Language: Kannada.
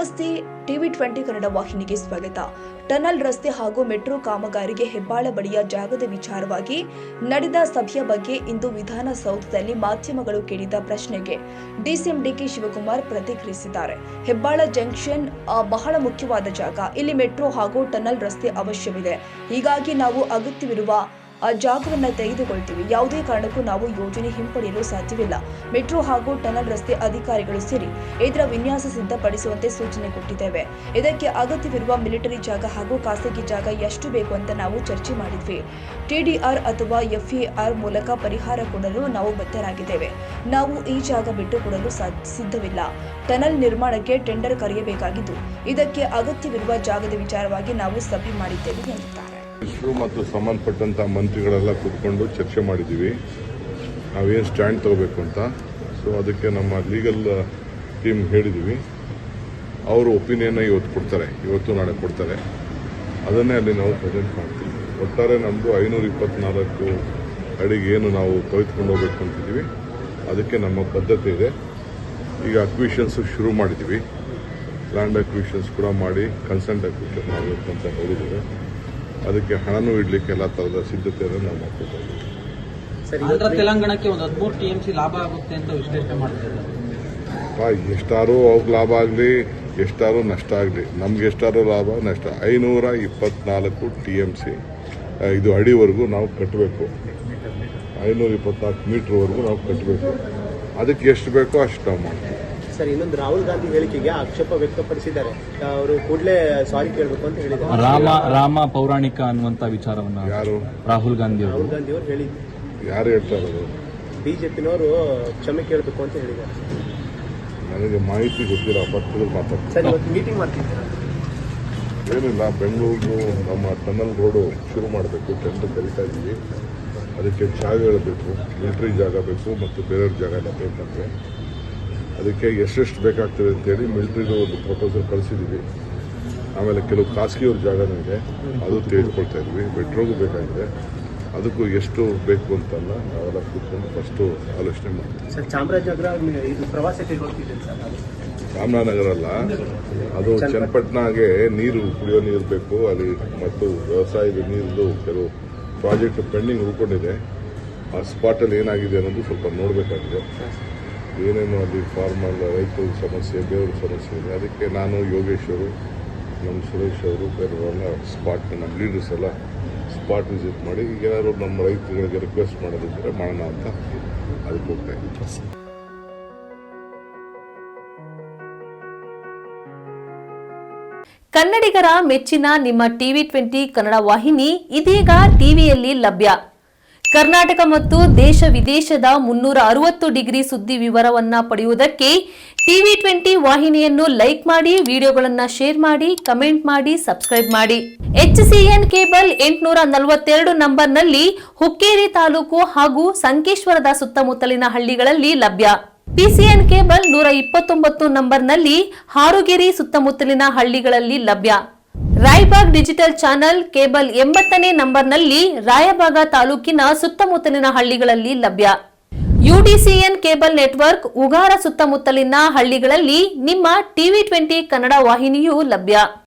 ನಮಸ್ತೆ, TV20 ಕನ್ನಡ ವಾಹಿನಿಗೆ ಸ್ವಾಗತ. ಟನಲ್ ರಸ್ತೆ ಹಾಗೂ ಮೆಟ್ರೋ ಕಾಮಗಾರಿಗೆ ಹೆಬ್ಬಾಳ ಬಳಿಯ ಜಾಗದ ವಿಚಾರವಾಗಿ ನಡೆದ ಸಭೆಯ ಬಗ್ಗೆ ಇಂದು ವಿಧಾನಸೌಧದಲ್ಲಿ ಮಾಧ್ಯಮಗಳು ಕೇಳಿದ ಪ್ರಶ್ನೆಗೆ ಡಿಸಿಎಂ ಡಿಕೆ ಶಿವಕುಮಾರ್ ಪ್ರತಿಕ್ರಿಯಿಸಿದ್ದಾರೆ. ಹೆಬ್ಬಾಳ ಜಂಕ್ಷನ್ ಬಹಳ ಮುಖ್ಯವಾದ ಜಾಗ. ಇಲ್ಲಿ ಮೆಟ್ರೋ ಹಾಗೂ ಟನಲ್ ರಸ್ತೆ ಅವಶ್ಯವಿದೆ. ಹೀಗಾಗಿ ನಾವು ಅಗತ್ಯವಿರುವ ಜಾಗವನ್ನು ತೆಗೆದುಕೊಳ್ತೀವಿ. ಯಾವುದೇ ಕಾರಣಕ್ಕೂ ನಾವು ಯೋಜನೆ ಹಿಂಪಡೆಯಲು ಸಾಧ್ಯವಿಲ್ಲ. ಮೆಟ್ರೋ ಹಾಗೂ ಟನಲ್ ರಸ್ತೆ ಅಧಿಕಾರಿಗಳು ಸೇರಿ ಇದರ ವಿನ್ಯಾಸ ಸಿದ್ಧಪಡಿಸುವಂತೆ ಸೂಚನೆ ಕೊಟ್ಟಿದ್ದೇವೆ. ಇದಕ್ಕೆ ಅಗತ್ಯವಿರುವ ಮಿಲಿಟರಿ ಜಾಗ ಹಾಗೂ ಖಾಸಗಿ ಜಾಗ ಎಷ್ಟು ಬೇಕು ಅಂತ ನಾವು ಚರ್ಚೆ ಮಾಡಿದ್ವಿ. TDR ಅಥವಾ FAR ಮೂಲಕ ಪರಿಹಾರ ಕೊಡಲು ನಾವು ಬದ್ಧರಾಗಿದ್ದೇವೆ. ನಾವು ಈ ಜಾಗ ಬಿಟ್ಟುಕೊಡಲು ಸಿದ್ಧವಿಲ್ಲ. ಟನಲ್ ನಿರ್ಮಾಣಕ್ಕೆ ಟೆಂಡರ್ ಕರೆಯಬೇಕಾಗಿದ್ದು, ಇದಕ್ಕೆ ಅಗತ್ಯವಿರುವ ಜಾಗದ ವಿಚಾರವಾಗಿ ನಾವು ಸಭೆ ಮಾಡಿದ್ದೇವೆ ಎಂದಿದ್ದಾರೆ. ಮತ್ತು ಸಂಬಂಧಪಟ್ಟಂತ ಮಂತ್ರಿಗಳೆಲ್ಲ ಕೂತ್ಕೊಂಡು ಚರ್ಚೆ ಮಾಡಿದ್ದೀವಿ. ನಾವೇನು ಸ್ಟ್ಯಾಂಡ್ ತಗೋಬೇಕು ಅಂತ. ಸೊ ಅದಕ್ಕೆ ನಮ್ಮ ಲೀಗಲ್ ಟೀಮ್ ಹೇಳಿದ್ದೀವಿ. ಅವರು ಒಪಿನಿಯನ್ನ ಇವತ್ತು ನಾಳೆ ಕೊಡ್ತಾರೆ. ಅದನ್ನೇ ಅಲ್ಲಿ ನಾವು ಪ್ರೆಸೆಂಟ್ ಮಾಡ್ತೀವಿ. ಒಟ್ಟಾರೆ ನಮ್ಮದು 524 ಅಡಿಗೆ ಏನು ನಾವು ತೆಗೆದುಕೊಂಡು ಹೋಗ್ಬೇಕು ಅಂತಿದ್ದೀವಿ. ಅದಕ್ಕೆ ನಮ್ಮ ಬದ್ಧತೆ ಇದೆ. ಈಗ ಅಕ್ವಿಷನ್ಸ್ ಶುರು ಮಾಡಿದ್ದೀವಿ. ಲ್ಯಾಂಡ್ ಅಕ್ವಿಷನ್ಸ್ ಕೂಡ ಮಾಡಿ ಕನ್ಸೆಂಟ್ ಅಕ್ವಿಷನ್ ಮಾಡಬೇಕು ಅಂತ ಹೇಳಿದ್ದೇವೆ. ಅದಕ್ಕೆ ಹಣನೂ ಇಡ್ಲಿಕ್ಕೆ ಎಲ್ಲ ತರದ ಸಿದ್ಧತೆಯನ್ನು ನಾವು ಮಾಡ್ಕೊಳ್ತೀವಿ. ತೆಲಂಗಾಣಕ್ಕೆ ಒಂದು 13 TMC ಲಾಭ ಆಗುತ್ತೆ ಅಂತ ವಿಶ್ಲೇಷಣೆ ಮಾಡ್ತಿದ್ದಾರೆ. ಎಷ್ಟಾರು ಅವ್ರಿಗೆ ಲಾಭ ಆಗಲಿ, ಎಷ್ಟಾರು ನಷ್ಟ ಆಗಲಿ, ನಮ್ಗೆ ಎಷ್ಟಾರು ಲಾಭ ನಷ್ಟ. 524 TMC ಇದು ಅಡಿವರೆಗೂ ನಾವು ಕಟ್ಟಬೇಕು. 524 ಮೀಟರ್ವರೆಗೂ ನಾವು ಕಟ್ಟಬೇಕು. ಅದಕ್ಕೆ ಎಷ್ಟು ಬೇಕೋ ಅಷ್ಟು ನಾವು ಮಾಡ್ತೀವಿ. ಸರ್, ಇನ್ನೊಂದು ರಾಹುಲ್ ಗಾಂಧಿ ಹೇಳಿಕೆಗೆ ಆಕ್ಷೇಪ ವ್ಯಕ್ತಪಡಿಸಿದ್ದಾರೆ. ಅವರು ಕೂಡಲೇ ಸಾರಿ ಕೇಳಬೇಕು ಅಂತ ಹೇಳಿದ್ದಾರೆ. ರಾಮ ಪೌರಾಣಿಕ ಅನ್ನುವಂತ ವಿಚಾರವನ್ನ ಯಾರು? ರಾಹುಲ್ ಗಾಂಧಿ ಅವರು ಹೇಳಿದ್ರು. ಯಾರು ಹೇಳ್ತಾ ಇರೋದು? ಬಿಜೆಪಿನವರು ಕ್ಷಮೆ ಕೇಳಬೇಕು ಅಂತ ಹೇಳಿದ್ದಾರೆ. ನನಗೆ ಮಾಹಿತಿ ಗೊತ್ತಿಲ್ಲ. ಪಕ್ಕದಲ್ಲಿ ಮಾತಾಡ್ತೀನಿ. ಸರ್, ಇವತ್ತು ಮೀಟಿಂಗ್ ಮಾಡ್ತಿದ್ದಾರೆ. ಏನಿಲ್ಲ, ಬೆಂಗಳೂರು ನಮ್ಮ ಟನಲ್ ರೋಡು ಶುರು ಮಾಡಬೇಕು. ಟೆಂಡರ್ ಕರೀತಾ ಇದ್ದೀವಿ. ಅದಕ್ಕೆ ಜಾಗಗಳು ಬೇಕು, ಮಿಲಿಟರಿ ಜಾಗ ಬೇಕು ಮತ್ತು ಬೇರೆಯವ್ರ ಜಾಗ ಎಲ್ಲ ಬೇಕಂತೆ. ಅದಕ್ಕೆ ಎಷ್ಟೆಷ್ಟು ಬೇಕಾಗ್ತದೆ ಅಂತೇಳಿ ಮಿಲಿಟರಿದು ಒಂದು ಪ್ರಪೋಸಲ್ ಕಳಿಸಿದ್ದೀವಿ. ಆಮೇಲೆ ಕೆಲವು ಖಾಸಗಿಯವ್ರ ಜಾಗನೂ ಇದೆ, ಅದು ತೆಗೆದುಕೊಳ್ತಾ ಇದ್ವಿ. ಮೆಟ್ರೋಗೂ ಬೇಕಾಗಿದೆ. ಅದಕ್ಕೂ ಎಷ್ಟು ಬೇಕು ಅಂತಲ್ಲ ನಾವೆಲ್ಲ ಕೂತ್ಕೊಂಡು ಫಸ್ಟು ಆಲೋಚನೆ ಮಾಡ್ತೀವಿ. ಸರ್, ಚಾಮರಾಜನಗರ ಇದು ಪ್ರವಾಸಕ್ಕೆ ಹೋಗ್ತಿದೆ ಸರ್. ರಾಮನಗರ ಅಲ್ಲ, ಅದು ಚನ್ನಪಟ್ಟಣಗೆ ನೀರು, ಕುಡಿಯೋ ನೀರು ಬೇಕು ಅಲ್ಲಿ. ಮತ್ತು ವ್ಯವಸಾಯದ ನೀರಿದ್ದು ಕೆಲವು ಪ್ರಾಜೆಕ್ಟ್ ಪೆಂಡಿಂಗ್ ಉಳ್ಕೊಂಡಿದೆ. ಆ ಸ್ಪಾಟಲ್ಲಿ ಏನಾಗಿದೆ ಅನ್ನೋದು ಸ್ವಲ್ಪ ನೋಡಬೇಕಾಗಿದೆ. ಏನೇನು ಅಲ್ಲಿ ಫಾರ್ಮರ್ ರೈತರ ಸಮಸ್ಯೆ, ಬೇರೆಯವ್ರ ಸಮಸ್ಯೆ ಇದೆ. ಅದಕ್ಕೆ ನಾನು, ಯೋಗೇಶ್ ಅವರು, ನಮ್ಮ ಸುರೇಶ್ ಅವರು, ಬೇರೆಯವರೆಲ್ಲ ನಮ್ಮ ಲೀಡರ್ಸ್ ಎಲ್ಲ ಸ್ಪಾಟ್ ವಿಸಿಟ್ ಮಾಡಿ ಈಗ ಏನಾದ್ರು ನಮ್ಮ ರೈತರುಗಳಿಗೆ ರಿಕ್ವೆಸ್ಟ್ ಮಾಡೋದಿದ್ದರೆ ಮಾಡೋಣ ಅಂತ ಅದಕ್ಕೆ ಹೋಗ್ತಾ ಇದ್ದೀವಿ. ಕನ್ನಡಿಗರ ಮೆಚ್ಚಿನ ನಿಮ್ಮ TV20 ಕನ್ನಡ ವಾಹಿನಿ ಇದೀಗ ಟಿವಿಯಲ್ಲಿ ಲಭ್ಯ. ಕರ್ನಾಟಕ ಮತ್ತು ದೇಶ ವಿದೇಶದ 360 ಡಿಗ್ರಿ ಸುದ್ದಿ ವಿವರವನ್ನ ಪಡೆಯುವುದಕ್ಕೆ TV20 ವಾಹಿನಿಯನ್ನು ಲೈಕ್ ಮಾಡಿ, ವಿಡಿಯೋಗಳನ್ನು ಶೇರ್ ಮಾಡಿ, ಕಮೆಂಟ್ ಮಾಡಿ, ಸಬ್ಸ್ಕ್ರೈಬ್ ಮಾಡಿ. HCN ಕೇಬಲ್ 842 ನಂಬರ್ನಲ್ಲಿ ಹುಕ್ಕೇರಿ ತಾಲೂಕು ಹಾಗೂ ಸಂಕೇಶ್ವರದ ಸುತ್ತಮುತ್ತಲಿನ ಹಳ್ಳಿಗಳಲ್ಲಿ ಲಭ್ಯ. PCN ಕೇಬಲ್ 129 ನಂಬರ್ನಲ್ಲಿ ಹಾರುಗೆರೆ ಸುತ್ತಮುತ್ತಲಿನ ಹಳ್ಳಿಗಳಲ್ಲಿ ಲಭ್ಯ. ರಾಯಬಾಗ್ ಡಿಜಿಟಲ್ ಚಾನೆಲ್ ಕೇಬಲ್ 80ನೇ ನಂಬರ್ನಲ್ಲಿ ರಾಯಬಾಗ ತಾಲೂಕಿನ ಸುತ್ತಮುತ್ತಲಿನ ಹಳ್ಳಿಗಳಲ್ಲಿ ಲಭ್ಯ. UDCN ಕೇಬಲ್ ನೆಟ್ವರ್ಕ್ ಉಗಾರ ಸುತ್ತಮುತ್ತಲಿನ ಹಳ್ಳಿಗಳಲ್ಲಿ ನಿಮ್ಮ TV20 ಕನ್ನಡ ವಾಹಿನಿಯೂ ಲಭ್ಯ.